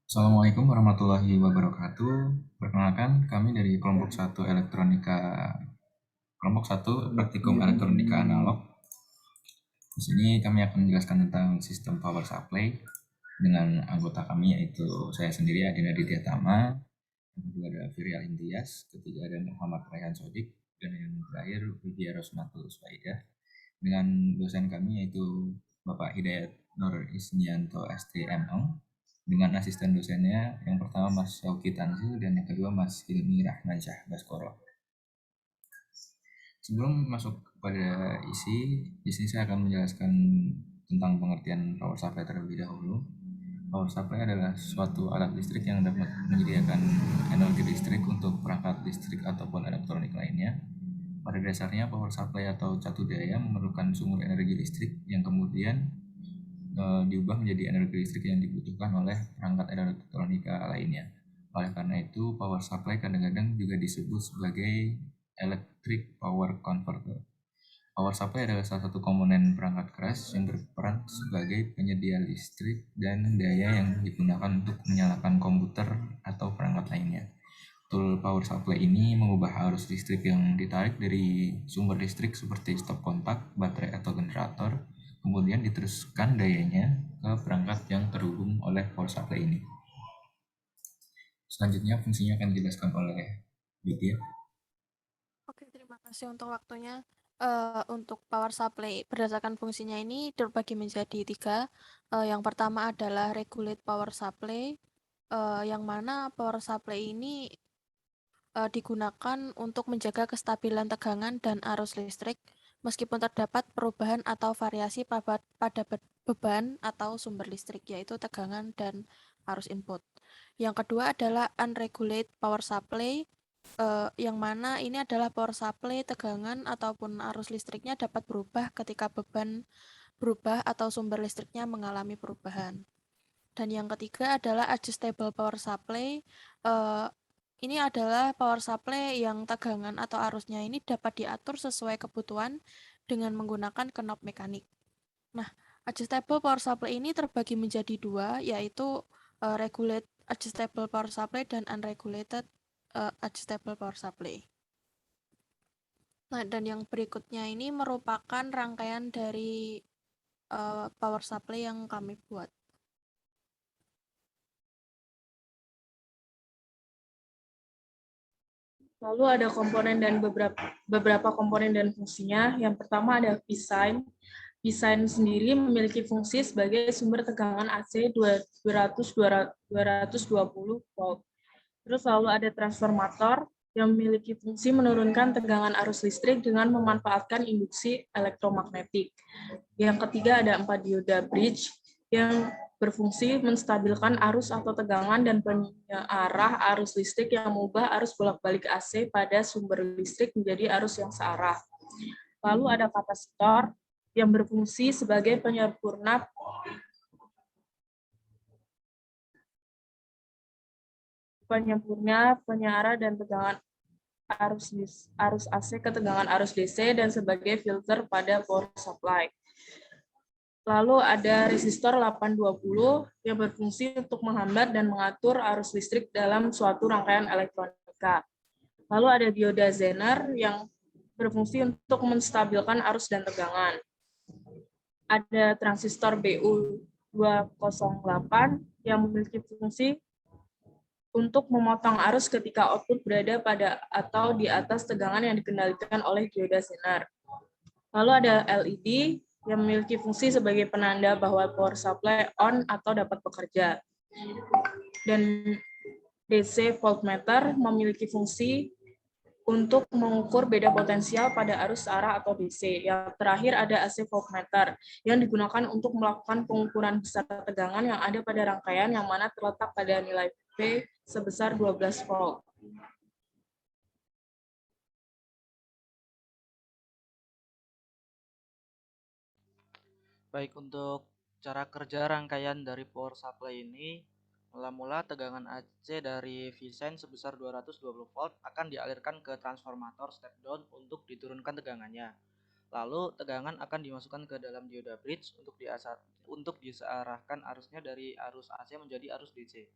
Assalamualaikum warahmatullahi wabarakatuh. Perkenalkan, kami dari kelompok satu Praktikum Elektronika Analog. Di sini kami akan menjelaskan tentang sistem power supply dengan anggota kami yaitu saya sendiri Adina Ditya Tama, yang kedua ada Firial Indias, ketiga ada Muhammad Rayhan Sodik, dan yang terakhir Widya Rosmatul Swaidah. Dengan dosen kami yaitu Bapak Hidayat Nur Isnianto STMM, dengan asisten dosennya yang pertama Mas Syauki Tanzil dan yang kedua Mas Hilmi Rahmansyah Baskoro. Sebelum masuk pada di sini saya akan menjelaskan tentang pengertian power supply terlebih dahulu. Power supply adalah suatu alat listrik yang dapat menyediakan energi listrik untuk perangkat listrik ataupun elektronik lainnya. Pada dasarnya, power supply atau catu daya memerlukan sumber energi listrik yang kemudian diubah menjadi energi listrik yang dibutuhkan oleh perangkat elektronika lainnya. Oleh karena itu, power supply kadang-kadang juga disebut sebagai electric power converter. Power supply adalah salah satu komponen perangkat keras yang berperan sebagai penyedia listrik dan daya yang digunakan untuk menyalakan komputer atau perangkat lainnya. Tool power supply ini mengubah arus listrik yang ditarik dari sumber listrik seperti stop kontak, baterai atau generator, kemudian diteruskan dayanya ke perangkat yang terhubung oleh power supply ini. Selanjutnya fungsinya akan dijelaskan oleh Widya. Oke, terima kasih untuk waktunya. Untuk power supply berdasarkan fungsinya ini terbagi menjadi tiga. Yang pertama adalah regulate power supply, yang mana power supply ini digunakan untuk menjaga kestabilan tegangan dan arus listrik meskipun terdapat perubahan atau variasi pada beban atau sumber listrik, yaitu tegangan dan arus input. Yang kedua adalah unregulated power supply, yang mana ini adalah power supply tegangan ataupun arus listriknya dapat berubah ketika beban berubah atau sumber listriknya mengalami perubahan. Dan yang ketiga adalah adjustable power supply. Uh, ini adalah power supply yang tegangan atau arusnya ini dapat diatur sesuai kebutuhan dengan menggunakan knob mekanik. Nah, adjustable power supply ini terbagi menjadi dua, yaitu regulate adjustable power supply dan unregulated adjustable power supply. Nah, dan yang berikutnya ini merupakan rangkaian dari power supply yang kami buat. Lalu ada komponen dan beberapa komponen dan fungsinya. Yang pertama ada P-sign. P-sign sendiri memiliki fungsi sebagai sumber tegangan AC 220 volt. Terus lalu ada transformator yang memiliki fungsi menurunkan tegangan arus listrik dengan memanfaatkan induksi elektromagnetik. Yang ketiga ada 4 dioda bridge yang berfungsi menstabilkan arus atau tegangan dan penyearah arus listrik yang mengubah arus bolak-balik AC pada sumber listrik menjadi arus yang searah. Lalu ada kapasitor yang berfungsi sebagai penyempurna penyearah dan tegangan arus AC ke tegangan arus DC dan sebagai filter pada power supply. Lalu ada resistor 820 yang berfungsi untuk menghambat dan mengatur arus listrik dalam suatu rangkaian elektronika. Lalu ada dioda Zener yang berfungsi untuk menstabilkan arus dan tegangan. Ada transistor BU208 yang memiliki fungsi untuk memotong arus ketika output berada pada atau di atas tegangan yang dikendalikan oleh dioda Zener. Lalu ada LED yang memiliki fungsi sebagai penanda bahwa power supply on atau dapat bekerja. Dan DC voltmeter memiliki fungsi untuk mengukur beda potensial pada arus arah atau DC. Yang terakhir ada AC voltmeter yang digunakan untuk melakukan pengukuran besar tegangan yang ada pada rangkaian yang mana terletak pada nilai P sebesar 12 volt. Baik, untuk cara kerja rangkaian dari power supply ini, mula-mula tegangan AC dari V-sign sebesar 220 volt akan dialirkan ke transformator step down untuk diturunkan tegangannya. Lalu tegangan akan dimasukkan ke dalam dioda bridge untuk disearahkan arusnya dari arus AC menjadi arus DC.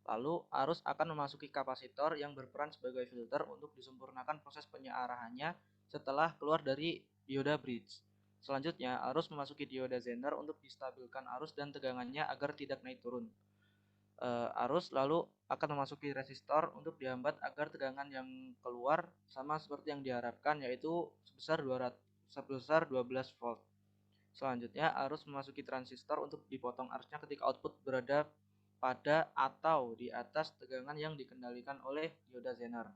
Lalu, arus akan memasuki kapasitor yang berperan sebagai filter untuk disempurnakan proses penyearahannya setelah keluar dari dioda bridge. Selanjutnya, arus memasuki dioda Zener untuk distabilkan arus dan tegangannya agar tidak naik turun. Arus lalu akan memasuki resistor untuk dihambat agar tegangan yang keluar sama seperti yang diharapkan, yaitu sebesar 12 volt. Selanjutnya, arus memasuki transistor untuk dipotong arusnya ketika output berada pada atau di atas tegangan yang dikendalikan oleh dioda Zener.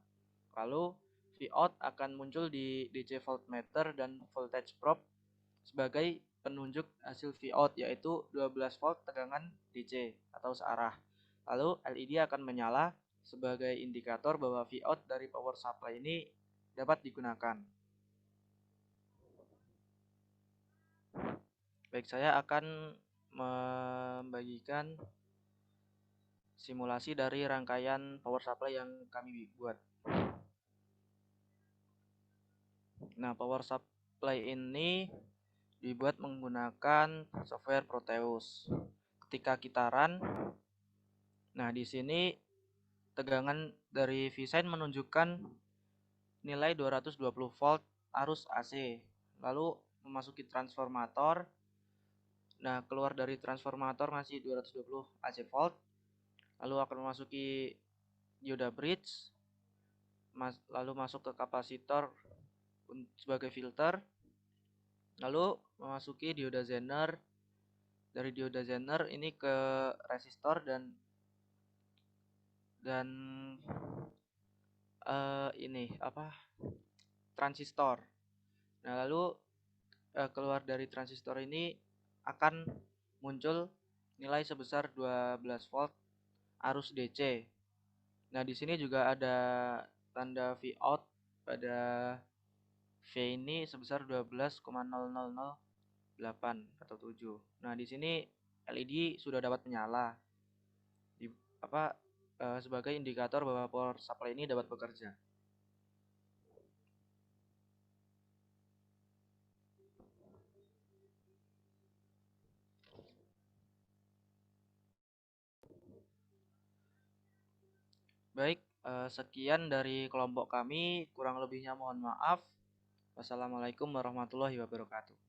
Lalu, Vout akan muncul di DC voltmeter dan voltage probe sebagai penunjuk hasil Vout, yaitu 12 volt tegangan DC atau searah. Lalu, LED akan menyala sebagai indikator bahwa Vout dari power supply ini dapat digunakan. Baik, saya akan membagikan simulasi dari rangkaian power supply yang kami buat. Nah, power supply ini dibuat menggunakan software Proteus. Ketika kita run, nah di sini tegangan dari Vsign menunjukkan nilai 220 volt arus AC. Lalu memasuki transformator. Nah, keluar dari transformator masih 220 AC volt. Lalu akan memasuki dioda bridge, lalu masuk ke kapasitor sebagai filter, lalu memasuki dioda Zener. Dari dioda Zener ini ke resistor dan transistor. Nah, lalu keluar dari transistor ini akan muncul nilai sebesar 12 volt arus DC. Nah, di sini juga ada tanda Vout pada V ini sebesar 12,0008 atau 7. Nah, di sini LED sudah dapat menyala sebagai indikator bahwa power supply ini dapat bekerja. Baik, sekian dari kelompok kami, kurang lebihnya mohon maaf. Wassalamualaikum warahmatullahi wabarakatuh.